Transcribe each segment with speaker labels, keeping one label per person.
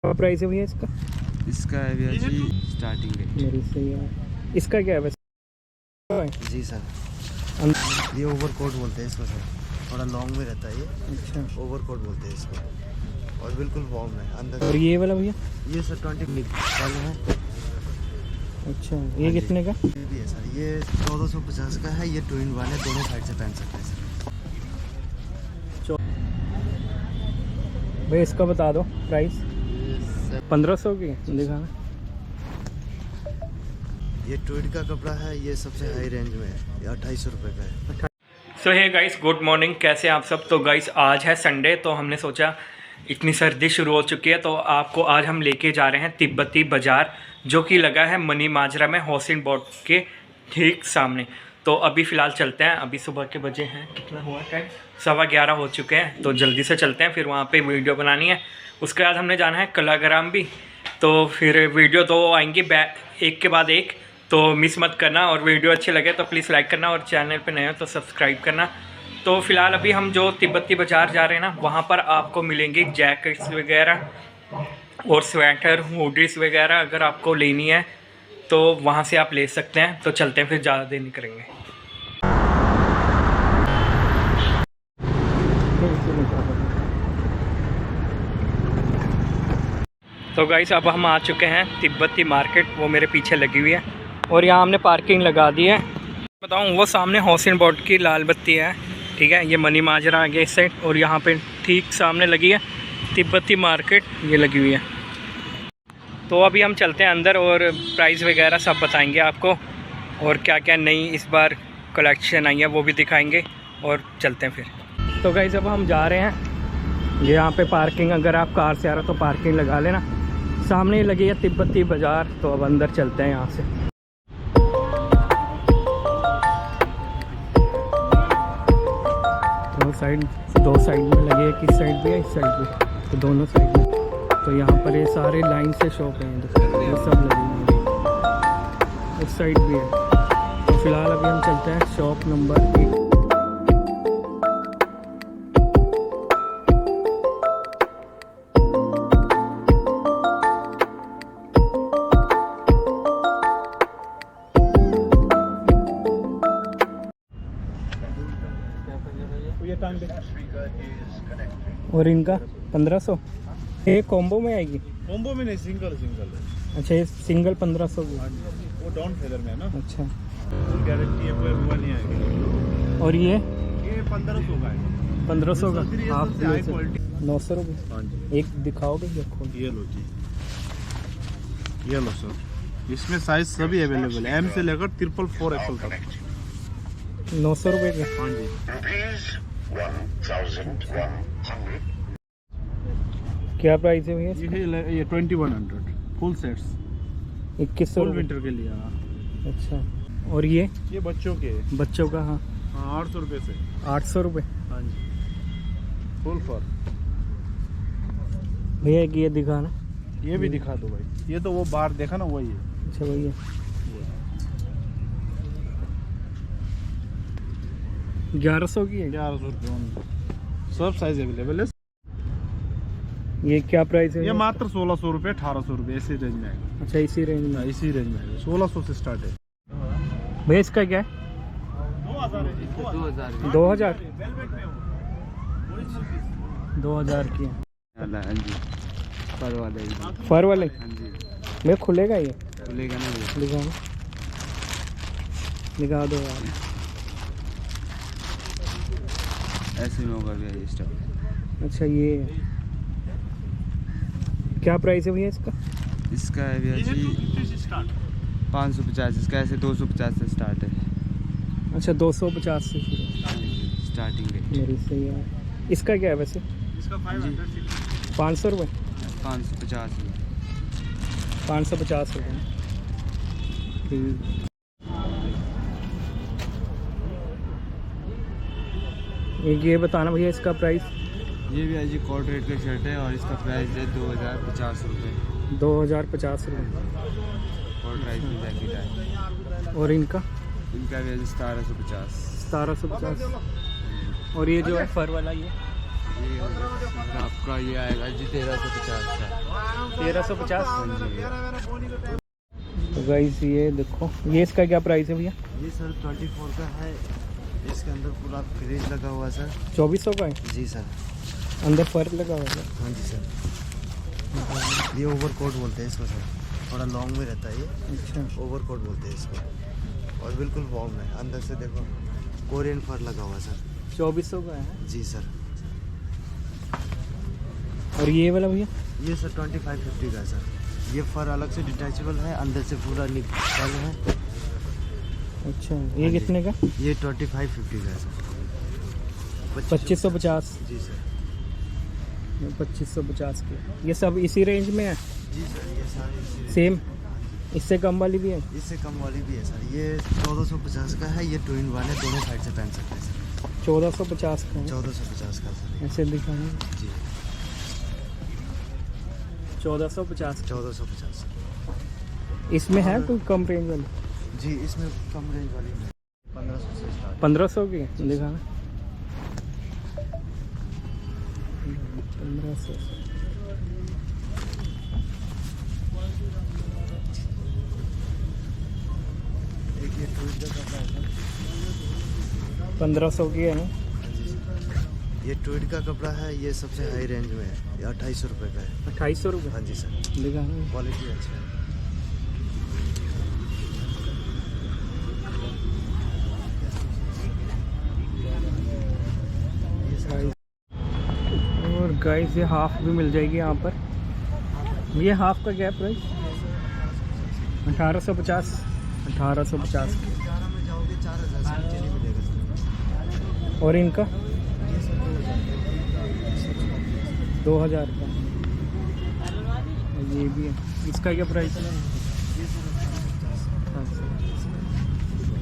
Speaker 1: क्या प्राइस है भैया इसका?
Speaker 2: इसका है भैया जी स्टार्टिंग रेट।
Speaker 1: मेरी सही है। इसका क्या है वैसे?
Speaker 2: जी सर, ये ओवरकोट बोलते हैं इसको सर, थोड़ा लॉन्ग में रहता है ये।
Speaker 1: अच्छा,
Speaker 2: ओवरकोट बोलते हैं इसको और बिल्कुल वार्म है अंदर।
Speaker 1: और ये वाला भैया?
Speaker 2: ये सर 20 वाला है।
Speaker 1: अच्छा, ये कितने का?
Speaker 2: ये भी है सर, ये 1450 का है। ये ट्विन वाले दोनों साइड से पहन सकते हैं सर।
Speaker 1: भैया इसका बता दो प्राइस। 1500 की दिखाना।
Speaker 2: ये ट्विड का कपड़ा है, ये सबसे हाई रेंज में है, ये 2800 रुपये का है।
Speaker 1: सो हे गाइस, गुड मॉर्निंग। कैसे हैं आप सब? तो गाइस आज है संडे, तो हमने सोचा इतनी सर्दी शुरू हो चुकी है तो आपको आज हम लेके जा रहे हैं तिब्बती बाज़ार, जो कि लगा है मनी माजरा में हौसिन बोर्ड के ठीक सामने। तो अभी फ़िलहाल चलते हैं। अभी सुबह के बजे हैं, कितना हुआ टाइम? 11:15 हो चुके हैं। तो जल्दी से चलते हैं, फिर वहाँ पे वीडियो बनानी है। उसके बाद हमने जाना है कलाग्राम भी। तो फिर वीडियो तो आएंगी एक के बाद एक, तो मिस मत करना। और वीडियो अच्छे लगे तो प्लीज़ लाइक करना, और चैनल पे नए हो तो सब्सक्राइब करना। तो फ़िलहाल अभी हम जो तिब्बती बाज़ार जा रहे हैं ना, वहाँ पर आपको मिलेंगी जैकेट्स वगैरह और स्वेटर, हुडीज़ वगैरह। अगर आपको लेनी है तो वहाँ से आप ले सकते हैं। तो चलते हैं, फिर ज़्यादा देर नहीं करेंगे। तो गाइस अब हम आ चुके हैं तिब्बती मार्केट, वो मेरे पीछे लगी हुई है और यहाँ हमने पार्किंग लगा दी है। बताऊँ, वो सामने हौसिन बोर्ड की लाल बत्ती है, ठीक है। ये मनी माजरा आ गया इस साइड, और यहाँ पे ठीक सामने लगी है तिब्बती मार्केट, ये लगी हुई है। तो अभी हम चलते हैं अंदर और प्राइस वगैरह सब बताएंगे आपको, और क्या क्या नई इस बार कलेक्शन आई है वो भी दिखाएंगे, और चलते हैं फिर। तो गाइस अब हम जा रहे हैं। ये यहाँ पे पार्किंग, अगर आप कार से आ रहे हो तो पार्किंग लगा लेना। सामने ही लगी है तिब्बती बाज़ार। तो अब अंदर चलते हैं यहाँ से। दो साइड में लगी है, किस साइड भी है, इस साइड भी, तो दोनों साइड में। तो यहाँ पर ये सारे लाइन से शॉप हैं, ये सब लगी हुई है। उस साइड भी है। तो फिलहाल अभी हम चलते हैं शॉप नंबर 1। और इनका 1500। ये कॉम्बो में आएगी?
Speaker 3: कॉम्बो में नहीं, सिंगल है।
Speaker 1: अच्छा, ये सिंगल 1500 की।
Speaker 3: वो डाउन फेदर में है ना।
Speaker 1: अच्छा,
Speaker 3: फुल गारंटी है, कोई हुआ नहीं आएगी।
Speaker 1: और ये
Speaker 3: 1500 का है।
Speaker 1: 1500 का हाफ
Speaker 3: हाई क्वालिटी।
Speaker 1: 900 रुपये।
Speaker 3: हाँ जी,
Speaker 1: एक दिखाओगे क्या खोल?
Speaker 3: ये लो जी, ये लो सर। इसमें साइज सभी अवेलेबल है, एम से लेकर 444 एक्सल तक।
Speaker 1: 900 रुपये के।
Speaker 3: हाँ जी,
Speaker 1: क्या प्राइस है भैया?
Speaker 3: ये 2100 फुल सेट्स,
Speaker 1: 2100
Speaker 3: फुल
Speaker 1: रुपये।
Speaker 3: विंटर के लिए। हाँ,
Speaker 1: अच्छा, और ये
Speaker 3: बच्चों के हैं।
Speaker 1: बच्चों का? हाँ,
Speaker 3: 800 रुपये से।
Speaker 1: 800 रुपये।
Speaker 3: हाँ जी, फुल फर।
Speaker 1: भैया एक ये दिखाना।
Speaker 3: ये भी दिखा दो भाई, ये तो वो बाहर देखा ना, वही है।
Speaker 1: अच्छा भैया, 1100 की है।
Speaker 3: 1100 रुपये, सब साइज अवेलेबल है।
Speaker 1: ये क्या प्राइस है?
Speaker 3: ये मात्र 1600 रुपये, 1800 रुपये, ऐसे रेंज में आएगा।
Speaker 1: अच्छा, इसी रेंज में।
Speaker 3: इसी रेंज में आएगा, 1600 से स्टार्ट है।
Speaker 1: भैया इसका क्या है? 2000 2000 की है।
Speaker 2: हाँ जी, फर वाले।
Speaker 1: फर वाले?
Speaker 2: हाँ जी,
Speaker 1: मैं खुलेगा ये?
Speaker 2: खुलेगा नहीं।
Speaker 1: दिखाओ, दिखा दो यार।
Speaker 2: ऐसे में होगा भैया ये स्टॉक।
Speaker 1: अच्छा, ये है। क्या प्राइस है भैया इसका?
Speaker 2: इसका है भैया जी 550। इसका ऐसे 250 से स्टार्ट है।
Speaker 1: अच्छा, 250 से शुरू।
Speaker 2: Starting rate.
Speaker 1: मेरी सही है। इसका क्या है वैसे?
Speaker 3: इसका
Speaker 1: 500 रुपये।
Speaker 2: 550 में।
Speaker 1: 550 रुपये। ठीक। एक ये बताना भैया इसका प्राइस।
Speaker 2: ये भी जी कॉर्ड रेट का शर्ट है और इसका प्राइस है 2050 रुपये।
Speaker 1: 2050 रुपये।
Speaker 2: कॉर्ड राइस में जैकेट है।
Speaker 1: और इनका?
Speaker 2: इनका भी 1750।
Speaker 1: 1750। और ये जो है फर वाला, ये
Speaker 2: आपका ये आएगा जी 1350 का।
Speaker 1: 1350। तो गाइस ये देखो, ये इसका क्या प्राइस है भैया?
Speaker 2: ये सर 24 का है। इसके अंदर पूरा फ्रिज लगा हुआ है सर।
Speaker 1: 2400 का है,
Speaker 2: जी सर।
Speaker 1: अंदर फर्क लगा हुआ है।
Speaker 2: हाँ जी सर। ये ओवर कोट बोलते हैं इसको सर, थोड़ा लॉन्ग में रहता है ये।
Speaker 1: अच्छा,
Speaker 2: ओवर कोट बोलते हैं इसको, और बिल्कुल वार्म है। अंदर से देखो कोरियन फर लगा हुआ है सर।
Speaker 1: 2400 का है।
Speaker 2: जी सर।
Speaker 1: और ये वाला भैया?
Speaker 2: ये सर 2550 का है सर। ये फर अलग से डिटैचेबल है, अंदर से पूरा निकल है।
Speaker 1: अच्छा,
Speaker 2: हाँ
Speaker 1: ये
Speaker 2: जी।
Speaker 1: कितने का?
Speaker 2: ये 2550 का है सर।
Speaker 1: 2550।
Speaker 2: जी सर।
Speaker 1: 2550 के ये सब इसी रेंज में है?
Speaker 2: जी सर, ये सारे
Speaker 1: सेम? इससे कम वाली भी है?
Speaker 2: इससे कम वाली भी है सर। ये 1450 का है। ये 2 in 1 है, दोनों साइड से पहन सकते हैं सर।
Speaker 1: 1450 का है।
Speaker 2: 1450 का सर।
Speaker 1: ऐसे दिखाएं।
Speaker 2: जी
Speaker 1: 1450।
Speaker 2: 1450।
Speaker 1: इसमें है कोई कम रेंज वाली?
Speaker 2: जी इसमें कम रेंज वाली है, 1500 से स्टार्ट।
Speaker 1: 1500 की दिखाना। 1500।
Speaker 2: एक ये ट्विट का कपड़ा है सर।
Speaker 1: 1500 की है ना?
Speaker 2: हाँ जी सर। ये ट्विट का कपड़ा है, ये सबसे हाई रेंज में है। ये 2800 रुपये का है।
Speaker 1: 2800 रुपये
Speaker 2: हाँ जी सर।
Speaker 1: दिखाना।
Speaker 2: क्वालिटी अच्छा है।
Speaker 1: और गाइस ये हाफ भी मिल जाएगी यहाँ पर। ये हाफ का क्या प्राइस? 1850। 1850।
Speaker 2: 11 में जाओगे 4000 से नीचे नहीं मिलेगा सर।
Speaker 1: और इनका
Speaker 2: ये सर
Speaker 1: 2000 का। ये भी है, इसका क्या प्राइस है?
Speaker 2: ये सर 1850।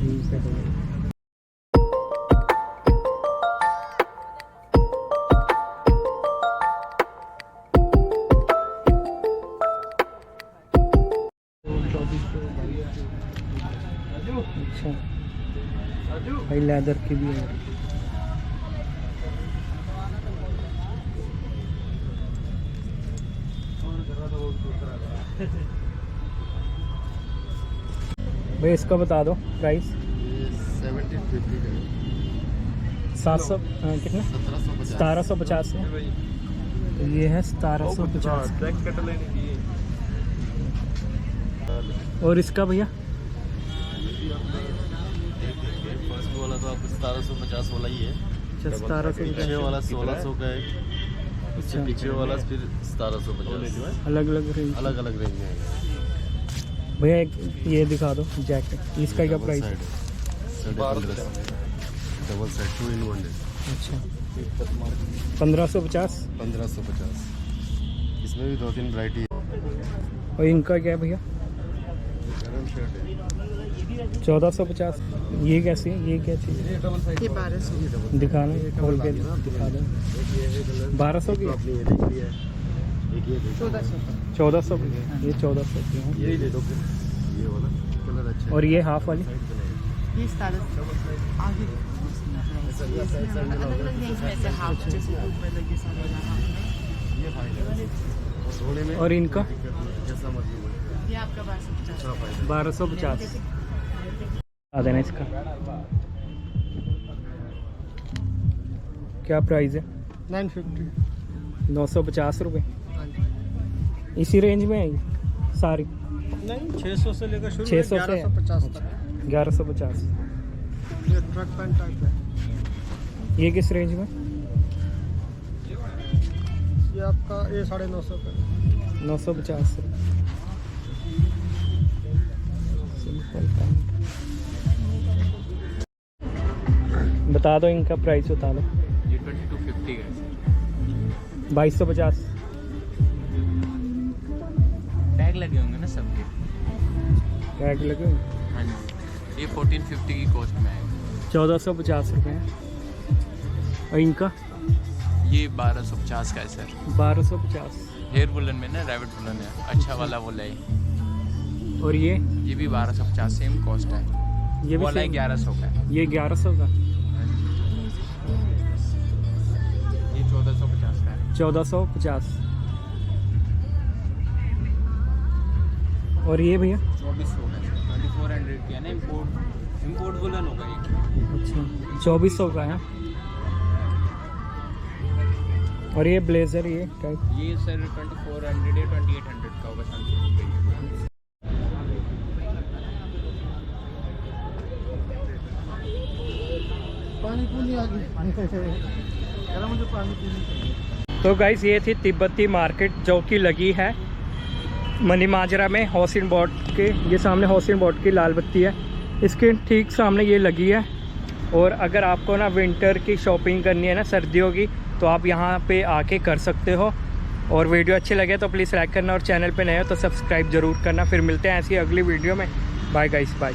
Speaker 1: ठीक है। अच्छा भाई, लेदर की भी है। भाई इसका बता दो प्राइस।
Speaker 2: 1750 का है।
Speaker 1: 700 कितना? 1750 है। तो ये है 1750। और इसका भैया?
Speaker 2: फर्स्ट वाला तो आपको 1750 वाला ही है।
Speaker 1: अच्छा, 1750
Speaker 2: वाला 1600 का है। उससे पीछे वाला फिर 1750।
Speaker 1: अलग अलग रेंज।
Speaker 2: अलग अलग रेंज में है।
Speaker 1: भैया एक ये दिखा दो जैकेट, इसका क्या प्राइस है?
Speaker 2: डबल साइड 2 in 1 है।
Speaker 1: अच्छा, 1550।
Speaker 2: 1550। इसमें भी 2-3 वैरायटी है।
Speaker 1: और इनका क्या है भैया?
Speaker 2: गरम शर्ट है।
Speaker 1: 1450। ये कैसी है? ये क्या चीज़ है?
Speaker 2: ये 1200 की डबल
Speaker 1: दिखाना, खोल के दिखा दो। 1200 की?
Speaker 2: आपने ये देख लिया है। एक ये देखो।
Speaker 1: 1400 की? ये 1400 की है।
Speaker 2: यही ले दो फिर। ये वाला कलर अच्छा है।
Speaker 1: और ये हाफ वाली?
Speaker 2: साइड कलर है।
Speaker 4: ये स्टाइलिश आगे अलग-अलग रेंज में से हाफ जैसे ऊपर लगे सारे हाफ
Speaker 2: ये फाइनल है। और सोने में
Speaker 1: और इनका?
Speaker 2: जैसा मर्जी बोले।
Speaker 4: ये आपका 1250
Speaker 2: अच्छा फाइनल।
Speaker 1: 1250 आ देना इसका। क्या प्राइस है?
Speaker 2: 950।
Speaker 1: 950 रुपये। इसी रेंज में है ये सारी?
Speaker 2: नहीं 600 से लेकर शुरू
Speaker 1: 600 से
Speaker 2: 1150 तक।
Speaker 1: 1150।
Speaker 2: ये ट्रक पैंट टाइप है।
Speaker 1: ये किस रेंज में?
Speaker 2: ये आपका ये 950 का।
Speaker 1: 950 रुपये। Simple pant. बता दो इनका प्राइस, बता दो।
Speaker 5: ये 2250 का है।
Speaker 1: 2250।
Speaker 5: टैग लगे होंगे ना सबके।
Speaker 1: टैग लगे?
Speaker 5: हाँ जी, ये 1450 की कॉस्ट में आएगा।
Speaker 1: 1450 रुपये। और इनका?
Speaker 5: ये 1250 का है सर।
Speaker 1: 1250।
Speaker 5: हेयर वुलन में ना, रैबिट वुलन है, अच्छा वाला वो है।
Speaker 1: और ये?
Speaker 5: ये भी 1250 सेम कॉस्ट है।
Speaker 1: ये भी
Speaker 5: वाला
Speaker 1: same?
Speaker 5: 1100 का है।
Speaker 1: ये 1100 का।
Speaker 5: ये 1450
Speaker 1: 1450। और ये भैया
Speaker 5: 2400 का 2400 की है ना, इम्पोर्ट वुलन होगा ये।
Speaker 1: अच्छा 2400 का है। और ये ब्लेज़र ये टाइप
Speaker 5: ये सर 2400 या 2800 का होगा सैमसंग पे।
Speaker 3: पानी पूनी आ गई मुझे पानी पीनी।
Speaker 1: तो गाइस ये थी तिब्बती मार्केट जो कि लगी है मनी माजरा में, हाउसिंग बोर्ड के ये सामने हाउसिंग बोर्ड की लाल बत्ती है, इसके ठीक सामने ये लगी है। और अगर आपको ना विंटर की शॉपिंग करनी है ना, सर्दियों की, तो आप यहाँ पे आके कर सकते हो। और वीडियो अच्छे लगे तो प्लीज़ लाइक करना और चैनल पे नए हो तो सब्सक्राइब ज़रूर करना। फिर मिलते हैं ऐसी अगली वीडियो में। Bye guys, bye.